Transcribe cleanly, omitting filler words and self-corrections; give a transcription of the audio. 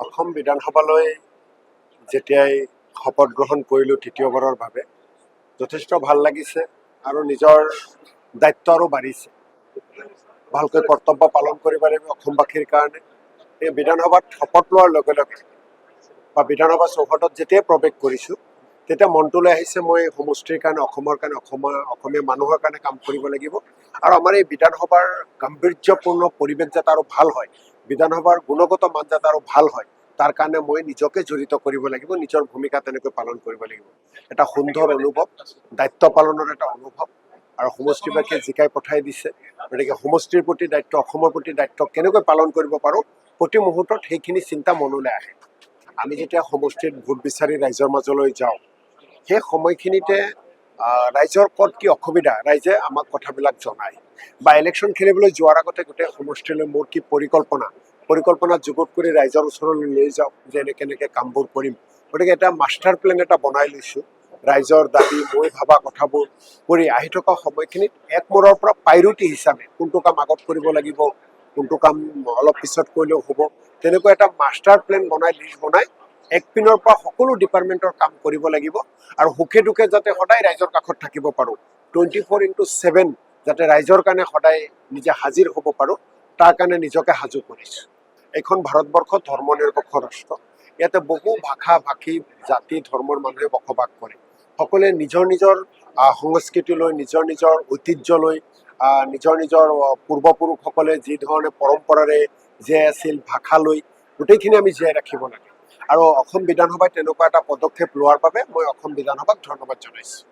অসম বিধানসভালৈ যেতিয়াই শপত গ্ৰহণ কৰিলোঁ তৃতীয়বাৰৰ বাবে যথেষ্ট ভাল লাগিছে আৰু নিজৰ দায়িত্ব আৰু বাঢ়িছে। ভালকৈ কৰ্তব্য পালন কৰিব লাগিব অসমবাসীৰ কাৰণে। এই বিধানসভাত শপত লোৱাৰ লগে লগে বা বিধানসভা চৌহদত যেতিয়াই প্ৰৱেশ কৰিছোঁ তেতিয়া মনটোলৈ আহিছে মই সমষ্টিৰ কাৰণে, অসমৰ কাৰণে, অসমীয়া মানুহৰ কাৰণে কাম কৰিব লাগিব। আৰু আমাৰ এই বিধানসভাৰ গাম্ভীৰ্যপূৰ্ণ পৰিৱেশ যাতে আৰু ভাল হয়, বিধানসভাৰ গুণগত মান যাতে আৰু ভাল হয়, তাৰ কাৰণে মই নিজকে জড়িত কৰিব লাগিব, নিজৰ ভূমিকা তেনেকৈ পালন কৰিব লাগিব। এটা সুন্দৰ অনুভৱ, দায়িত্ব পালনৰ এটা অনুভৱ আৰু সমষ্টিবাসীয়ে জিকাই পঠাই দিছে। গতিকে সমষ্টিৰ প্ৰতি দায়িত্ব, অসমৰ প্ৰতি দায়িত্ব কেনেকৈ পালন কৰিব পাৰোঁ, প্ৰতি মুহূৰ্তত সেইখিনি চিন্তা মনলৈ আহে। আমি যেতিয়া সমষ্টিত ভোট বিচাৰি ৰাইজৰ মাজলৈ যাওঁ, সেই সময়খিনিতে ৰাইজৰ ক'ত কি অসুবিধা ৰাইজে আমাক কথাবিলাক জনায়। বা ইলেকশ্যন খেলিবলৈ যোৱাৰ আগতে গোটেই সমষ্টিলৈ মোৰ কি পৰিকল্পনা যুগুত কৰি ৰাইজৰ ওচৰলৈ লৈ যাওঁ যে এনেকৈ এনেকৈ কামবোৰ কৰিম। গতিকে এটা মাষ্টাৰ প্লেন এটা বনাই লৈছোঁ। ৰাইজৰ দাবী, মই ভবা কথাবোৰ কৰি আহি থকা সময়খিনিত এক মূৰৰ পৰা প্ৰায়ৰিটি হিচাপে কোনটো কাম আগত কৰিব লাগিব, কোনটো কাম অলপ পিছত কৰিলেও হ'ব, তেনেকুৱা এটা মাষ্টাৰ প্লেন লিষ্ট বনাই এক পিনৰ পৰা সকলো ডিপাৰ্টমেণ্টৰ কাম কৰিব লাগিব আৰু সুখে দুখে যাতে সদায় ৰাইজৰ কাষত থাকিব পাৰোঁ, 24/7 যাতে ৰাইজৰ কাৰণে সদায় নিজে হাজিৰ হ'ব পাৰোঁ, তাৰ কাৰণে নিজকে সাজু কৰিছোঁ। এইখন ভাৰতবৰ্ষ ধৰ্ম নিৰপেক্ষ ৰাষ্ট্ৰ। ইয়াতে বহু ভাষা ভাষী জাতি ধৰ্মৰ মানুহে বসবাস কৰে। সকলোৱে নিজৰ নিজৰ সংস্কৃতিলৈ, নিজৰ নিজৰ ঐতিহ্যলৈ, নিজৰ নিজৰ পূৰ্বপুৰুষসকলে যি ধৰণে পৰম্পৰাৰে জীয়াই আছিল ভাষালৈ, গোটেইখিনি আমি জীয়াই ৰাখিব লাগে। আৰু অসম বিধানসভাই তেনেকুৱা এটা পদক্ষেপ লোৱাৰ বাবে মই অসম বিধানসভাক ধন্যবাদ জনাইছোঁ।